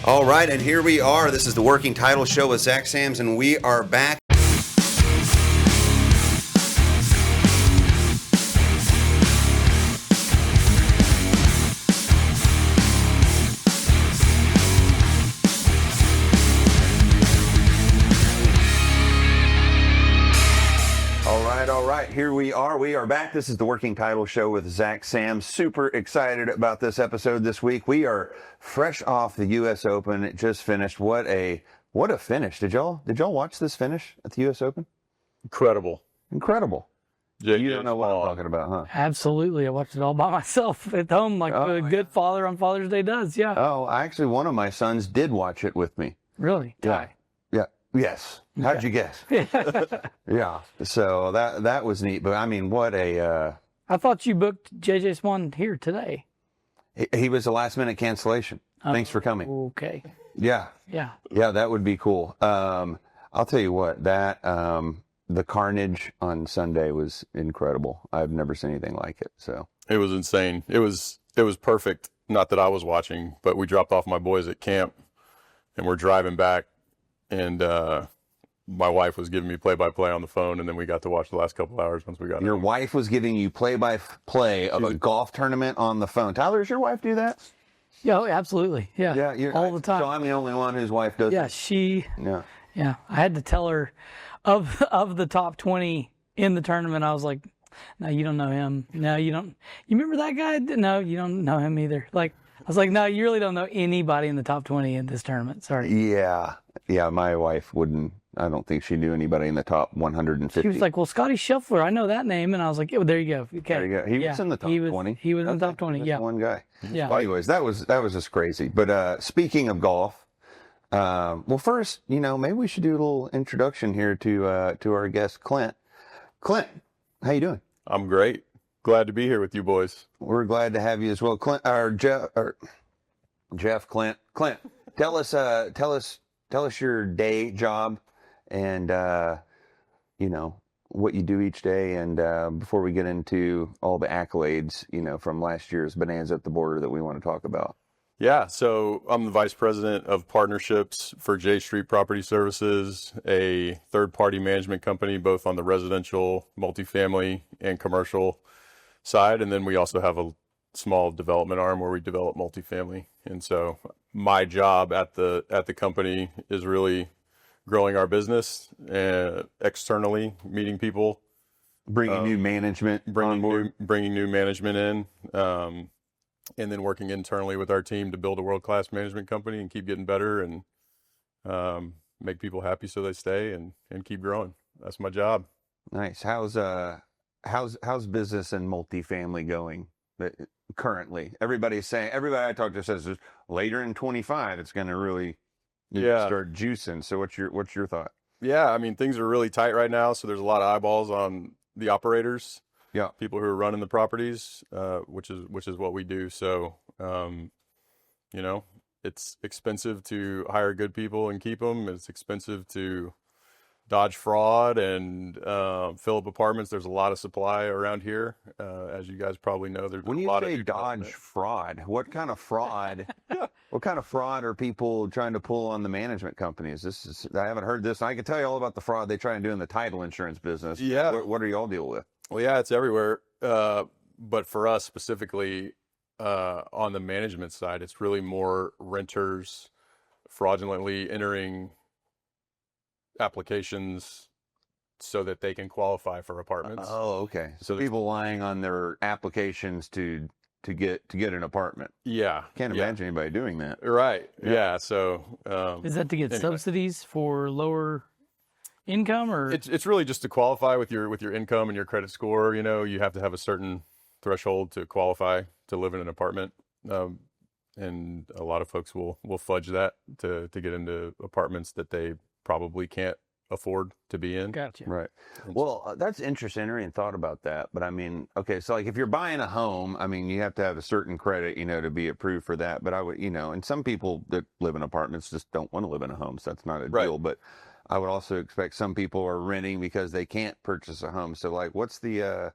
All right, and here we are. This is the Working Title Show with Zach Sams, and we are back. All right, here we are. We are back. This is the Working Title Show with Zach Sams. Super excited about this episode this week. We are fresh off the U.S. Open. It just finished. What a finish. Did y'all watch this finish at the U.S. Open? Incredible. You don't know what I'm talking about, huh? Absolutely. I watched it all by myself at home like a good father on Father's Day does, yeah. Oh, actually, one of my sons did watch it with me. Really? Yeah. Yes. How'd you guess? Yeah. So that was neat. But, I mean, what a... I thought you booked J.J. Swan here today. He was a last-minute cancellation. Thanks for coming. Okay. Yeah. Yeah, that would be cool. I'll tell you what, the carnage on Sunday was incredible. I've never seen anything like it. So It was insane. It was perfect. Not that I was watching, but we dropped off my boys at camp, and we're driving back, and my wife was giving me play-by-play on the phone, and then we got to watch the last couple hours once we got your home. wife was giving you play-by-play of a golf tournament on the phone. Tyler, does your wife do that? Yeah, absolutely. Yeah, all the time. So I'm the only one whose wife does Yeah, it. Yeah, I had to tell her of the top 20 in the tournament. I was like, no, you don't know him. No, you don't. You remember that guy? No, you don't know him either. Like, I was like, no, you really don't know anybody in the top 20 in this tournament. Sorry. Yeah, my wife wouldn't. I don't think she knew anybody in the top 150. She was like, well, Scotty Scheffler, I know that name. And I was like, oh, there you go. Okay. There you go. He was in the top 20. He was in the top 20, yeah. One guy. Yeah. Well, anyways, that was just crazy. But speaking of golf, well, first, maybe we should do a little introduction here to our guest, Clint. Clint, how you doing? I'm great. Glad to be here with you boys. We're glad to have you as well, Clint. Jeff, Clint. Clint, tell us your day job, and what you do each day, and before we get into all the accolades, from last year's Bonanza at the border that we want to talk about. Yeah, so I'm the Vice President of Partnerships for J Street Property Services, a third-party management company, both on the residential, multifamily, and commercial side. And then we also have a small development arm where we develop multifamily. And so my job at the company is really growing our business, externally, meeting people. Bringing new management on board. Bringing new management in. And then working internally with our team to build a world-class management company and keep getting better and make people happy so they stay and keep growing. That's my job. Nice. How's business and multifamily going currently? Everybody I talk to says later in 25 it's going to really start juicing. So what's your thought? Yeah, I mean, things are really tight right now, so there's a lot of eyeballs on the operators. Yeah, people who are running the properties, which is what we do. So, it's expensive to hire good people and keep them. It's expensive to dodge fraud and fill up apartments. There's a lot of supply around here, as you guys probably know. There's when a you lot say of dodge fraud, what kind of fraud? What kind of fraud are people trying to pull on the management companies? I haven't heard this. I can tell you all about the fraud they try and do in the title insurance business. Yeah, what do y'all deal with? Well, yeah, it's everywhere. But for us specifically, on the management side, it's really more renters fraudulently entering applications so that they can qualify for apartments. Oh, okay. So people lying on their applications to get an apartment. Yeah. Can't imagine anybody doing that. Right. Yeah. So is that to get subsidies for lower income, or it's really just to qualify with your income and your credit score. You have to have a certain threshold to qualify to live in an apartment, and a lot of folks will fudge that to get into apartments that they probably can't afford to be in. Gotcha. Right. Well, that's interesting. I never even thought about that. But I mean, okay, so like if you're buying a home, I mean, you have to have a certain credit, to be approved for that. But I would, and some people that live in apartments just don't want to live in a home, so that's not a deal. But I would also expect some people are renting because they can't purchase a home. So like, what's the,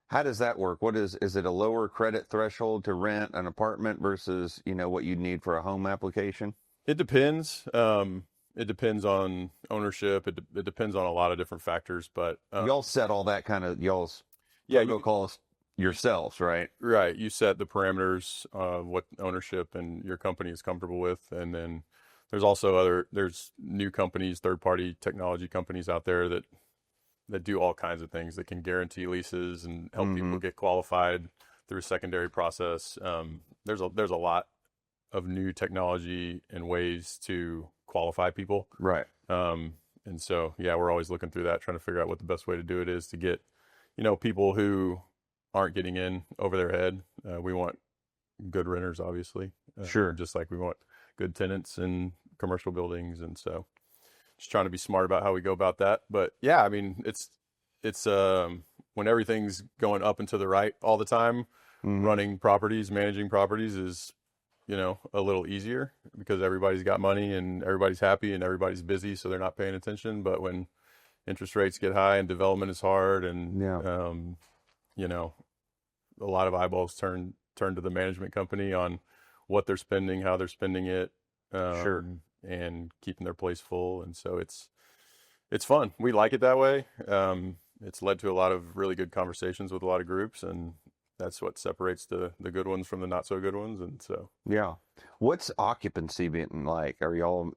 how does that work? Is it a lower credit threshold to rent an apartment versus, what you'd need for a home application? It depends. It depends on ownership. It depends on a lot of different factors, but Y'all set all that kind of y'all's yeah, protocols yourselves, right? right. You set the parameters of what ownership and your company is comfortable with, and then there's also there's new companies, third party technology companies out there that do all kinds of things that can guarantee leases and help people get qualified through a secondary process. There's a lot of new technology and ways to qualify people. Right. And so, yeah, we're always looking through that, trying to figure out what the best way to do it is to get, people who aren't getting in over their head. We want good renters, obviously. Sure. Just like we want good tenants in commercial buildings. And so just trying to be smart about how we go about that. But yeah, I mean, it's when everything's going up and to the right all the time, running properties, managing properties is, a little easier because everybody's got money and everybody's happy and everybody's busy, so they're not paying attention. But when interest rates get high and development is hard and, a lot of eyeballs turn to the management company on what they're spending, how they're spending it, and keeping their place full. And so it's fun. We like it that way. It's led to a lot of really good conversations with a lot of groups, and that's what separates the good ones from the not so good ones. And so, yeah. What's occupancy been like? Are y'all,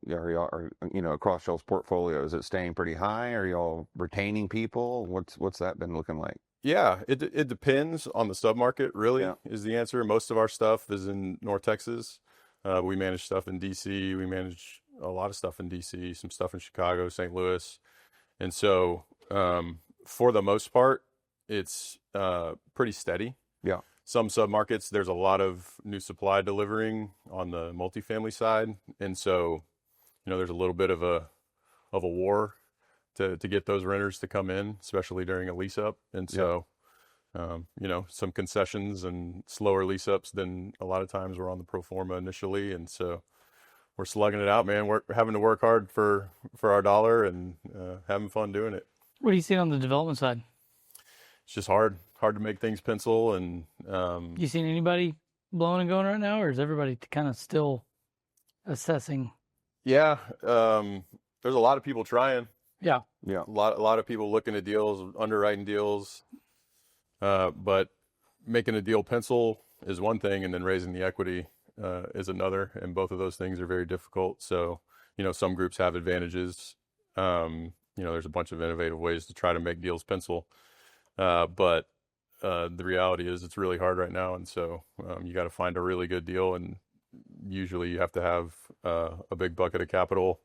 across y'all's portfolio, is it staying pretty high? Are y'all retaining people? What's that been looking like? Yeah, it depends on the submarket, really, is the answer. Most of our stuff is in North Texas. We manage stuff in DC. We manage a lot of stuff in DC, some stuff in Chicago, St. Louis. And so, for the most part, it's pretty steady. Yeah. Some submarkets, there's a lot of new supply delivering on the multifamily side. And so, there's a little bit of a war to get those renters to come in, especially during a lease up. And so, some concessions and slower lease ups than a lot of times were on the pro forma initially. And so we're slugging it out, man. We're having to work hard for our dollar and having fun doing it. What are you seeing on the development side? It's just hard to make things pencil. And you seen anybody blowing and going right now, or is everybody kind of still assessing? Yeah, there's a lot of people trying. Yeah. A lot of people looking at deals, underwriting deals, but making a deal pencil is one thing, and then raising the equity is another, and both of those things are very difficult. So, some groups have advantages. There's a bunch of innovative ways to try to make deals pencil, but the reality is it's really hard right now, and so you got to find a really good deal, and usually you have to have a big bucket of capital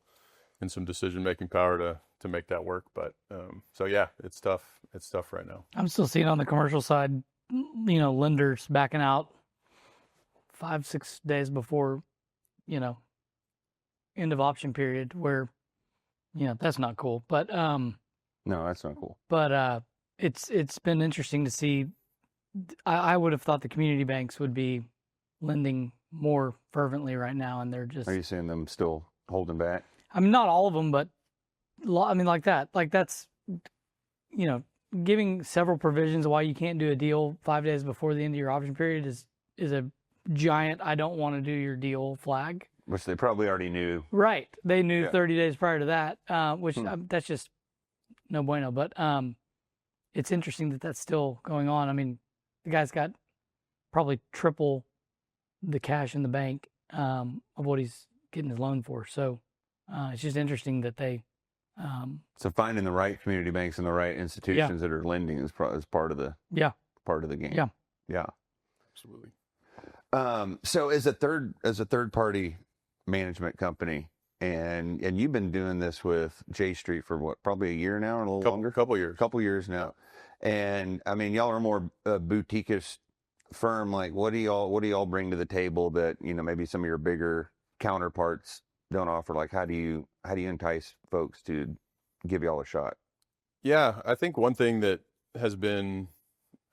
and some decision-making power to make that work. But so yeah, it's tough. It's tough right now. I'm still seeing on the commercial side, lenders backing out 5-6 days before, end of option period, where, that's not cool. But no, that's not cool. But it's been interesting to see. I would have thought the community banks would be lending more fervently right now, and they're just. Are you seeing them still holding back? I mean, not all of them, but like that. Like that's, giving several provisions why you can't do a deal 5 days before the end of your option period is a giant I don't want to do your deal flag. Which they probably already knew. Right. They knew 30 days prior to that, which that's just no bueno. But it's interesting that that's still going on. I mean, the guy's got probably triple the cash in the bank of what he's getting his loan for. So it's just interesting that they. So finding the right community banks and the right institutions that are lending is part of the game. Yeah. Absolutely. So as a third party management company, and you've been doing this with J Street for what, probably a year now, or a little longer? Couple years now. And I mean, y'all are more boutique-ish firm. Like, what do y'all bring to the table that, maybe some of your bigger counterparts don't offer? Like, how do you entice folks to give y'all a shot? Yeah, I think one thing that has been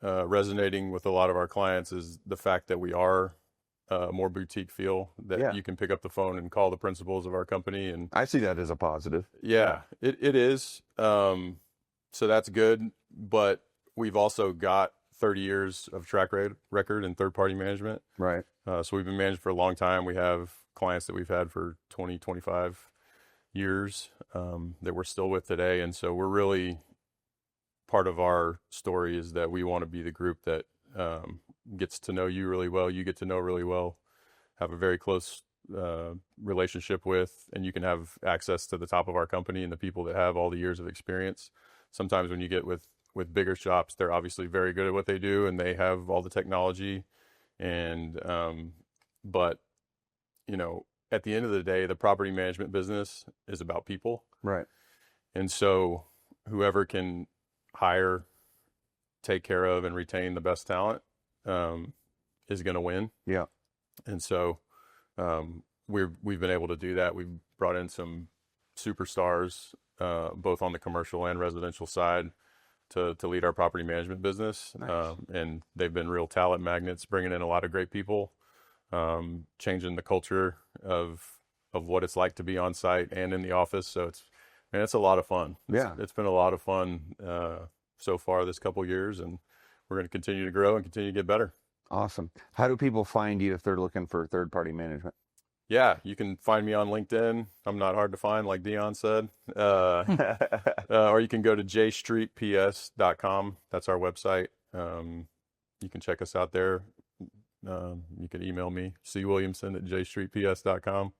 resonating with a lot of our clients is the fact that we are more boutique feel, that you can pick up the phone and call the principals of our company. And I see that as a positive. Yeah. It is. So that's good. But we've also got 30 years of track record in third party management. Right. So we've been managed for a long time. We have clients that we've had for 20, 25 years that we're still with today. And so we're really, part of our story is that we want to be the group that gets to know you really well, you get to know really well, have a very close relationship with, and you can have access to the top of our company and the people that have all the years of experience. Sometimes when you get with bigger shops, they're obviously very good at what they do and they have all the technology. And, but, you know, at the end of the day, the property management business is about people. Right. And so whoever can hire, take care of, and retain the best talent is going to win. Yeah. And so we've been able to do that. We've brought in some superstars, both on the commercial and residential side, to lead our property management business. Nice. And they've been real talent magnets, bringing in a lot of great people, changing the culture of what it's like to be on site and in the office. So it's a lot of fun. It's been a lot of fun so far this couple years, and we're going to continue to grow and continue to get better. Awesome. How do people find you if they're looking for third-party management? Yeah, you can find me on LinkedIn. I'm not hard to find, like Dion said. Or you can go to jstreetps.com. That's our website. You can check us out there. You can email me, cwilliamson@jstreetps.com.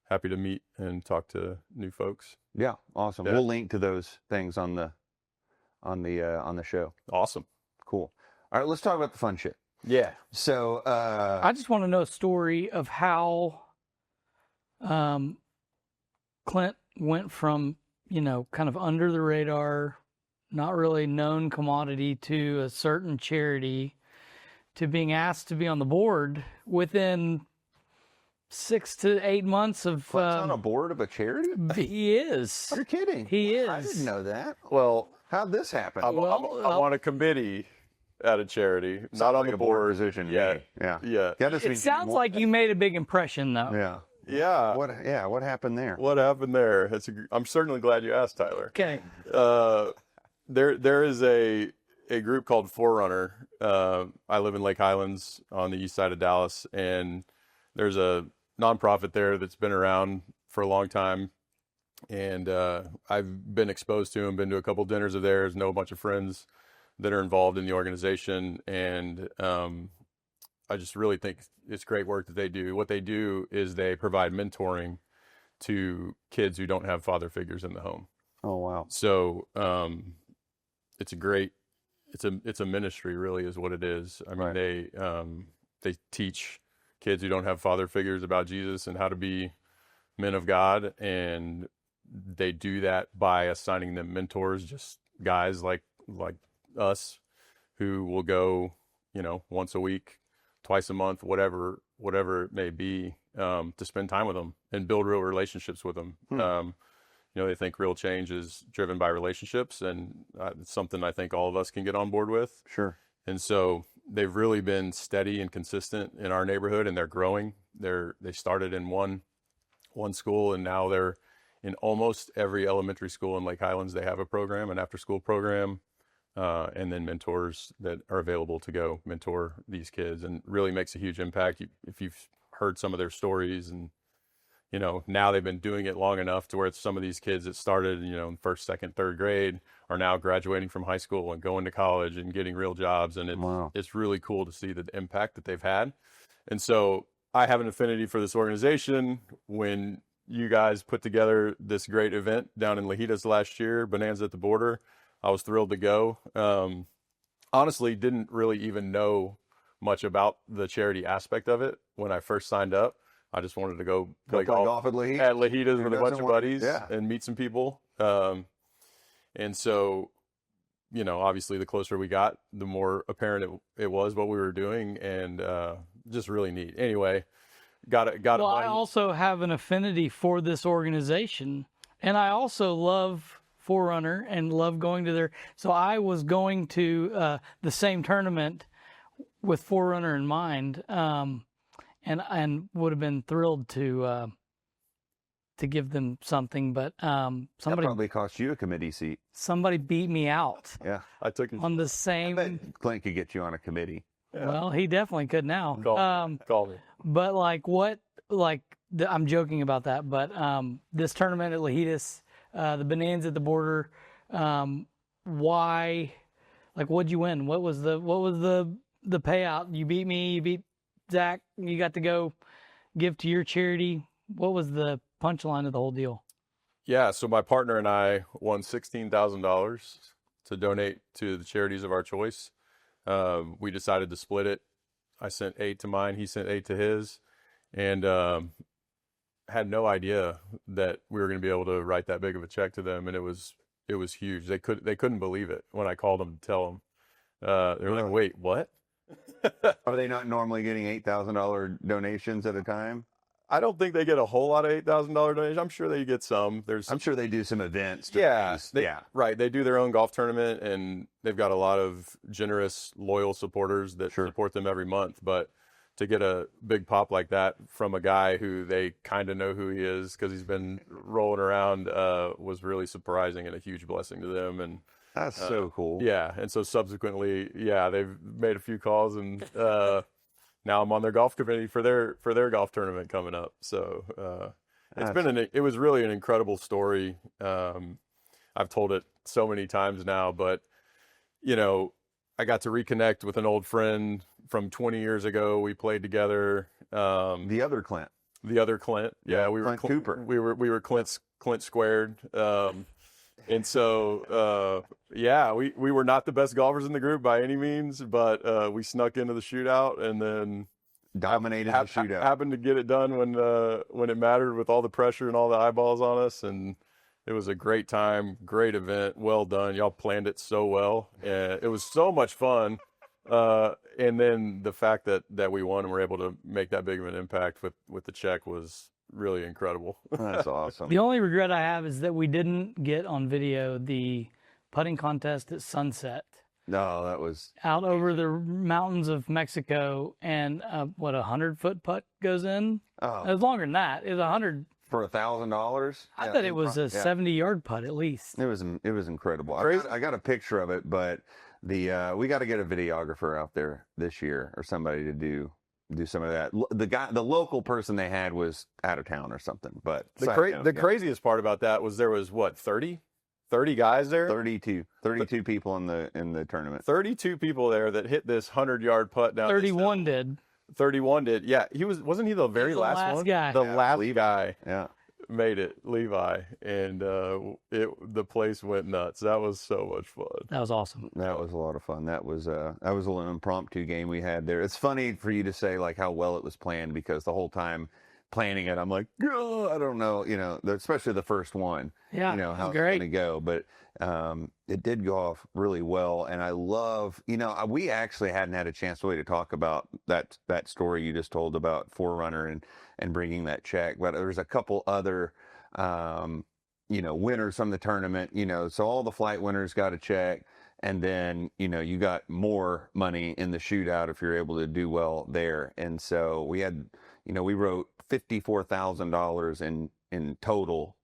Happy to meet and talk to new folks. Yeah, awesome. Yeah. We'll link to those things on the show. Awesome. Cool. All right, let's talk about the fun shit. Yeah. So I just want to know a story of how Clint went from, kind of under the radar, not really known commodity, to a certain charity, to being asked to be on the board within 6 to 8 months of. Clint's on a board of a charity? He is. You're kidding. He is. I didn't know that. Well, How'd this happen? I'm on a committee at a charity, not on like the a board board position. to Yeah. me. Yeah. Yeah. That just It means sounds like you made a big impression, though. Yeah. Yeah. What happened there? What happened there? I'm certainly glad you asked, Tyler. Okay. There is a group called Forerunner. I live in Lake Highlands on the east side of Dallas, and there's a nonprofit there that's been around for a long time. And I've been exposed to them, been to a couple dinners of theirs, know a bunch of friends that are involved in the organization. And I just really think it's great work that they do. What they do is they provide mentoring to kids who don't have father figures in the home. Oh, wow. So it's a ministry, really, is what it is. I mean, Right. they teach kids who don't have father figures about Jesus and how to be men of God, and they do that by assigning them mentors, just guys like us, who will go, once a week, twice a month, whatever it may be, to spend time with them and build real relationships with them. They think real change is driven by relationships, and it's something I think all of us can get on board with. Sure. And so they've really been steady and consistent in our neighborhood, and they're growing. They started in one school, and now they're in almost every elementary school in Lake Highlands. They have a program, an after-school program, and then mentors that are available to go mentor these kids, and really makes a huge impact. If you've heard some of their stories, and now they've been doing it long enough to where it's some of these kids that started, in first, second, third grade are now graduating from high school and going to college and getting real jobs. And it's really cool to see the impact that they've had. And so I have an affinity for this organization. When you guys put together this great event down in Lajitas last year, Bonanza at the Border, I was thrilled to go. Honestly, didn't really even know much about the charity aspect of it when I first signed up. I just wanted to go play golf at Lajitas. At Lajitas with a bunch of buddies, Yeah. and meet some people. And so, obviously the closer we got, the more apparent it was what we were doing, and just really neat. Anyway, got it. Well, I also have an affinity for this organization, and I also love Forerunner and love going to their. So I was going to the same tournament with Forerunner in mind, and would have been thrilled to give them something, but That somebody probably cost you a committee seat. somebody beat me out Yeah. I took it. on the I same. bet Clint could get you on a committee. Yeah. Well, he definitely could now. Call me. But like I'm joking about that, but this tournament at Lajitas, the Bonanza at the border, why? Like, what'd you win? What was the payout? You beat me. You beat Zach. You got to go give to your charity. What was the punchline of the whole deal? Yeah, so my partner and I won $16,000 to donate to the charities of our choice. We decided to split it. I sent 8 to mine. He sent 8 to his, and had no idea that we were going to be able to write that big of a check to them, and it was huge. They couldn't believe it when I called them to tell them. They were like, "Wait, what?" Are they not normally getting $8,000 donations at a time? I don't think they get a whole lot of $8,000 donations. I'm sure they get some. I'm sure they do some events. Right. They do their own golf tournament, and they've got a lot of generous, loyal supporters that support them every month. But to get a big pop like that from a guy who they kind of know who he is because he's been rolling around was really surprising and a huge blessing to them. And that's so cool. Yeah. And so subsequently, they've made a few calls, and now I'm on their golf committee for their golf tournament coming up. So it was really an incredible story. I've told it so many times now, but I got to reconnect with an old friend from 20 years ago. We played together. The other Clint. Yeah, we were Clint Cooper. We were Clint squared. And so, we were not the best golfers in the group by any means, but we snuck into the shootout and then dominated the shootout. Happened to get it done when it mattered with all the pressure and all the eyeballs on us. And it was a great time, great event, well done. Y'all planned it so well. And it was so much fun. And then the fact that we won and were able to make that big of an impact with the check was really incredible. That's awesome. The only regret I have is that we didn't get on video the putting contest at sunset. No, that was out over the mountains of Mexico, and a 100-foot putt goes in. Oh, it was longer than that. It was 100 for $1,000. I thought it was a 70-yard putt at least. It was incredible. I got a picture of it, but we got to get a videographer out there this year or somebody to do some of that. The local person they had was out of town or something. But the craziest part about that was there was 30 guys there. 32 people in the tournament. 32 people there that hit this 100-yard putt down. 31 did. 31 did. Yeah, wasn't he the very last one? Guy. The last guy. Yeah. Made it, Levi, and the place went nuts. That was so much fun. That was awesome. That was a lot of fun. That was a little impromptu game we had there. It's funny for you to say like how well it was planned, because the whole time planning it, I'm like, oh, I don't know, especially the first one. Yeah, how it's great. going to go, but it did go off really well, and I love, we actually hadn't had a chance really to talk about that story you just told about Forerunner and bringing that check, but there's a couple other winners from the tournament, so all the flight winners got a check, and then you got more money in the shootout if you're able to do well there. And so we had we wrote $54,000 in total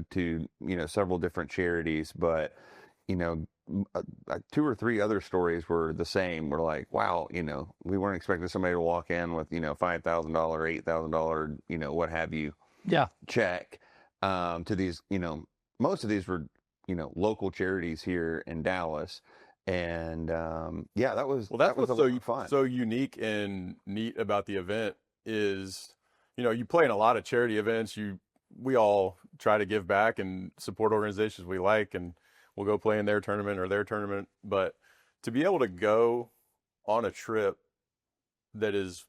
to several different charities, but 2 or 3 other stories were the same. We're like, wow, we weren't expecting somebody to walk in with $5,000, $8,000, what have you, check to these. Most of these were local charities here in Dallas, and that was fun. So unique and neat about the event is you play in a lot of charity events. We all try to give back and support organizations we like, and we'll go play in their tournament or their tournament. But to be able to go on a trip that is,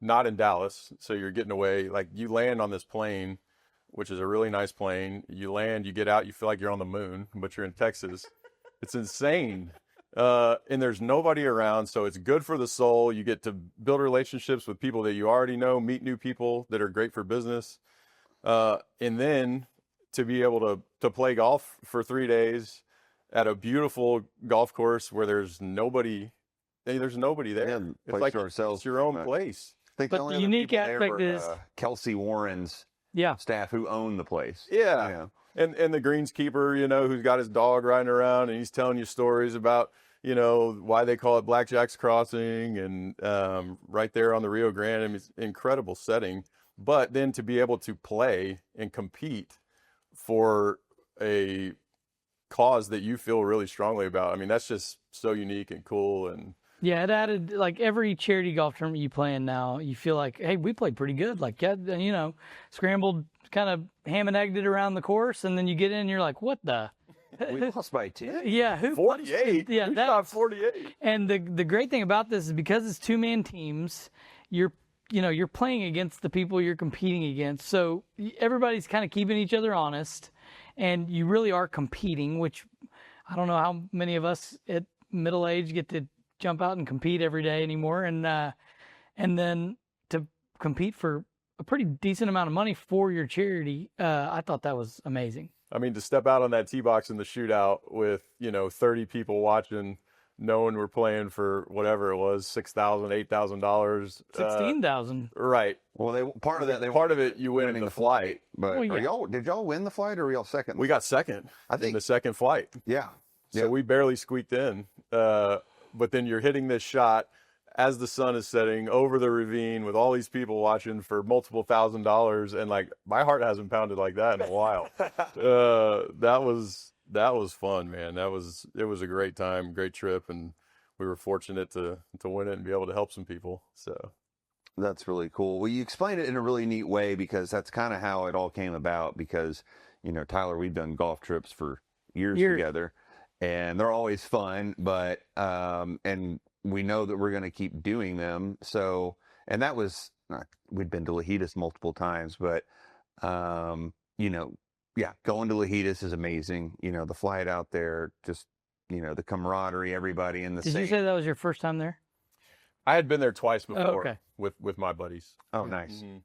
not in Dallas, so you're getting away, like you land on this plane, which is a really nice plane. You land, you get out, you feel like you're on the moon, but you're in Texas. It's insane. And there's nobody around, so it's good for the soul. You get to build relationships with people that you already know, meet new people that are great for business. And then to be able to play golf for 3 days at a beautiful golf course where there's nobody there. Yeah, it's like ourselves. It's your own place. I think but the unique aspect is Kelsey Warren's staff who own the place. Yeah. And the greenskeeper, who's got his dog riding around, and he's telling you stories about, why they call it Blackjack's Crossing, and right there on the Rio Grande. I mean, it's an incredible setting. but then to be able to play and compete for a cause that you feel really strongly about. I mean, that's just so unique and cool. And Yeah, it added, like, every charity golf tournament you play in now, you feel like, hey, we played pretty good. Like, yeah, you know, scrambled, kind of ham and egged it around the course, and then you get in and you're like, what the? We lost by 10. Yeah, who 48. Yeah, we that, shot 48. and the great thing about this is because it's two-man teams, you're playing against the people you're competing against. So everybody's kind of keeping each other honest, and you really are competing, which I don't know how many of us at middle age get to jump out and compete every day anymore. And then to compete for a pretty decent amount of money for your charity, I thought that was amazing. I mean, to step out on that tee box in the shootout with, 30 people watching, knowing we're playing for whatever it was, $6,000, $8,000. 16,000. Right. Well, part of it, you win in the flight. But Well, yeah. did y'all win the flight or were y'all second? We got second in the second flight. Yeah. So we barely squeaked in. But then you're hitting this shot as the sun is setting over the ravine with all these people watching for multiple $1,000s. And like, my heart hasn't pounded like that in a while. That was fun, man. It was a great time, great trip. And we were fortunate to win it and be able to help some people. So that's really cool. Well, you explained it in a really neat way because that's kind of how it all came about because, Tyler, we've done golf trips for years together. And they're always fun, but and we know that we're going to keep doing them. So, and that was we'd been to Lajitas multiple times, but going to Lajitas is amazing. The flight out there, just the camaraderie, everybody in the Did same. you say that was your first time there? I had been there twice before okay. with my buddies. Oh, nice. Mm-hmm.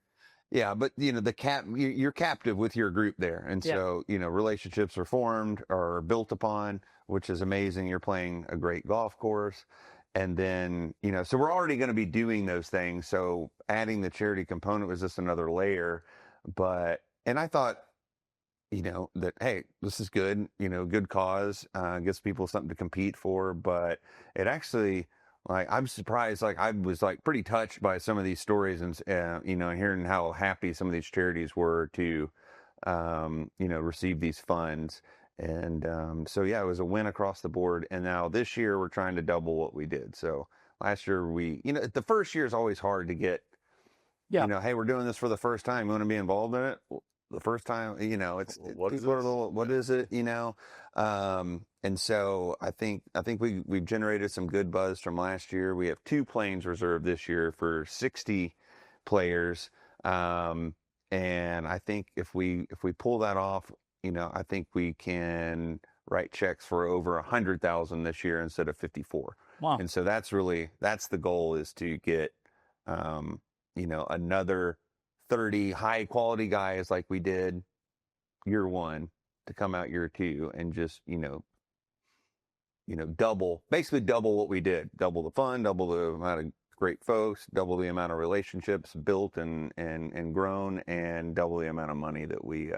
Yeah, but you're captive with your group there, and so relationships are formed or built upon, which is amazing. You're playing a great golf course, and then so we're already going to be doing those things. So adding the charity component was just another layer, and I thought, that hey, this is good. Good cause, gives people something to compete for, but it actually. Like, I'm surprised, like, I was, like, pretty touched by some of these stories and, hearing how happy some of these charities were to, receive these funds. And so, yeah, it was a win across the board. And now this year we're trying to double what we did. So last year the first year is always hard to get, hey, we're doing this for the first time. You want to be involved in it? Well, the first time, what is it, and so I think we've generated some good buzz from last year. We have 2 planes reserved this year for 60 players. And I think if we pull that off, I think we can write checks for over 100,000 this year instead of 54. Wow. And so that's the goal, is to get, another 30 high quality guys like we did year 1 to come out year 2 and just, basically double what we did, double the fun, double the amount of great folks, double the amount of relationships built and grown, and double the amount of money that we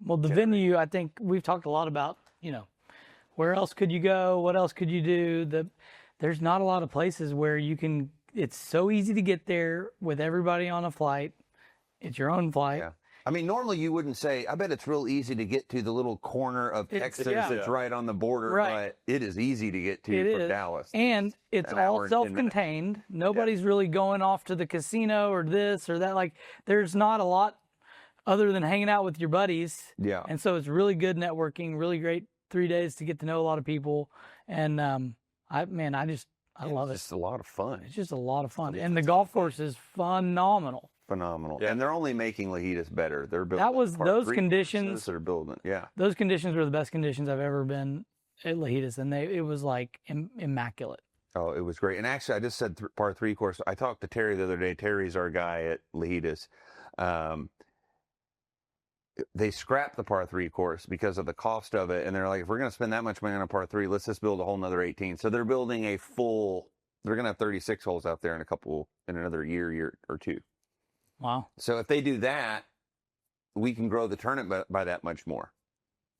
Well, the venue, I think we've talked a lot about, where else could you go? What else could you do? There's not a lot of places where it's so easy to get there with everybody on a flight. It's your own flight. Yeah. I mean, normally you wouldn't say, I bet it's real easy to get to the little corner of Texas that's right on the border, but it is easy to get to from Dallas. And it's all self-contained. Nobody's really going off to the casino or this or that. Like, there's not a lot other than hanging out with your buddies. Yeah. And so it's really good networking, really great 3 days to get to know a lot of people. And I love it. It's just a lot of fun. It's just a lot of fun. And the golf course is phenomenal. Yeah. And they're only making Lajitas better. They're building those conditions that are building. Yeah. Those conditions were the best conditions I've ever been at Lajitas, and it was like immaculate. Oh, it was great. And actually, I just said par 3 course. I talked to Terry the other day. Terry's our guy at Lajitas. They scrapped the par 3 course because of the cost of it, and they're like, if we're going to spend that much money on a par 3, let's just build a whole nother 18. So they're building they're going to have 36 holes out there in another year or 2. Wow. So if they do that, we can grow the tournament by that much more.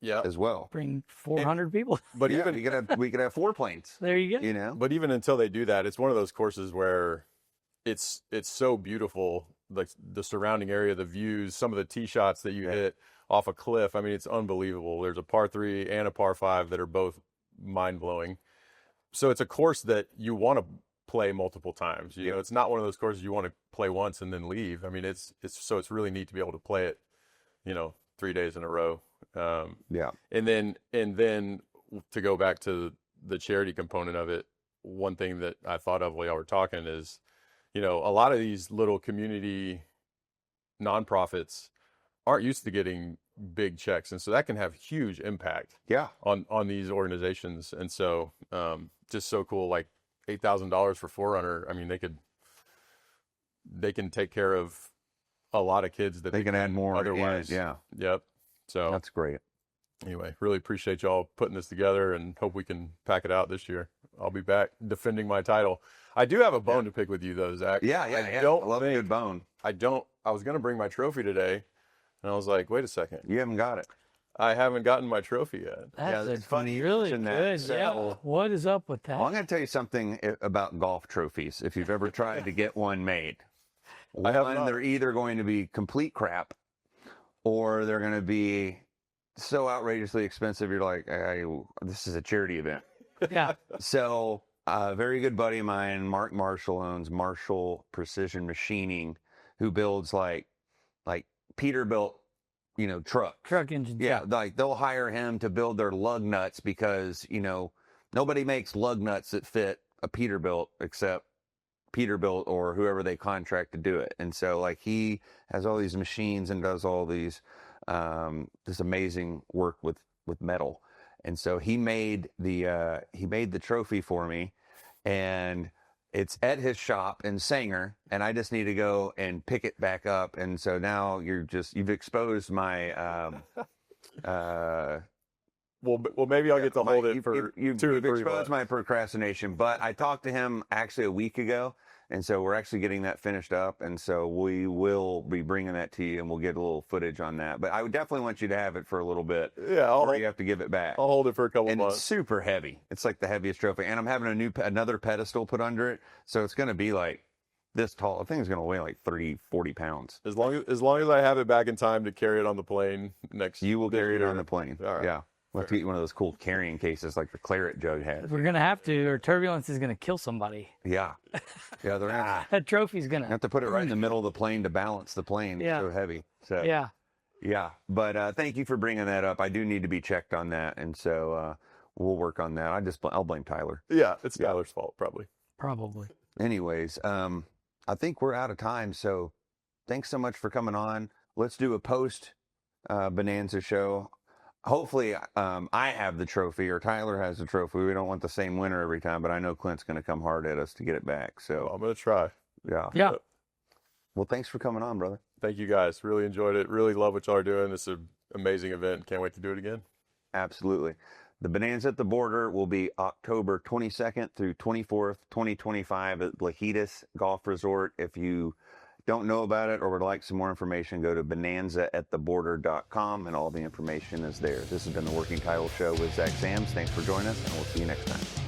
Yeah. As well. Bring 400 people. But we could have 4 planes. There you go. But even until they do that, it's one of those courses where it's so beautiful like the surrounding area, the views, some of the tee shots that you hit off a cliff. I mean, it's unbelievable. There's a par 3 and a par 5 that are both mind blowing. So it's a course that you want to play multiple times. You know, it's not one of those courses you want to play once and then leave. I mean, it's really neat to be able to play it, 3 days in a row. And then to go back to the charity component of it, one thing that I thought of while y'all were talking is, a lot of these little community nonprofits aren't used to getting big checks, and so that can have huge impact on these organizations. And so just so cool, like $8,000 for Forerunner. I mean, they can take care of a lot of kids that they can add more otherwise. Yep. So that's great. Anyway, really appreciate y'all putting this together, and hope we can pack it out this year. I'll be back defending my title. I do have a bone to pick with you though, Zach. I love a good bone. I was going to bring my trophy today, and I was like, wait a second. You haven't got it. I haven't gotten my trophy yet. That's funny you really mention good. that. Yeah. What is up with that? Well, I'm going to tell you something about golf trophies. If you've ever tried to get one made, they're either going to be complete crap, or they're going to be so outrageously expensive. You're like, this is a charity event. Yeah. So a very good buddy of mine, Mark Marshall, owns Marshall Precision Machining, who builds like Peterbilt, truck engines. Yeah, like they'll hire him to build their lug nuts because, nobody makes lug nuts that fit a Peterbilt except Peterbilt or whoever they contract to do it. And so like he has all these machines and does all these this amazing work with metal. And so he made the trophy for me, and it's at his shop in Sanger, and I just need to go and pick it back up. And so now you've exposed my well, maybe I'll get to hold it for you've 2 or 3 exposed months. my procrastination. But I talked to him actually a week ago, and so we're actually getting that finished up, and so we will be bringing that to you, and we'll get a little footage on that. But I would definitely want you to have it for a little bit. Yeah, or you have to give it back. I'll hold it for a couple and months. It's super heavy. It's like the heaviest trophy, and I'm having another pedestal put under it, so it's going to be like this tall. I think it's going to weigh like 30-40 pounds. As long as I have it back in time to carry it on the plane next. You will carry it on the plane. All right. Yeah. We'll have to get one of those cool carrying cases like the Claret jug has. We're going to have to, or turbulence is going to kill somebody. Yeah. Yeah, they're going That trophy's going to have to put it right in the middle of the plane to balance the plane. Yeah. It's so heavy. So Yeah. But thank you for bringing that up. I do need to be checked on that, and so we'll work on that. I'll blame Tyler. Yeah, it's Tyler's fault probably. Anyways, I think we're out of time, so thanks so much for coming on. Let's do a post Bonanza show. Hopefully, I have the trophy or Tyler has the trophy. We don't want the same winner every time, but I know Clint's going to come hard at us to get it back. So I'm going to try. Yeah. Well, thanks for coming on, brother. Thank you guys. Really enjoyed it. Really love what y'all are doing. This is an amazing event. Can't wait to do it again. Absolutely. The Bonanza at the Border will be October 22nd through 24th, 2025 at Lajitas Golf Resort. If you don't know about it or would like some more information, go to bonanzaattheborder.com, and all the information is there. This has been the Working Title Show with Zach Sams. Thanks for joining us, and we'll see you next time.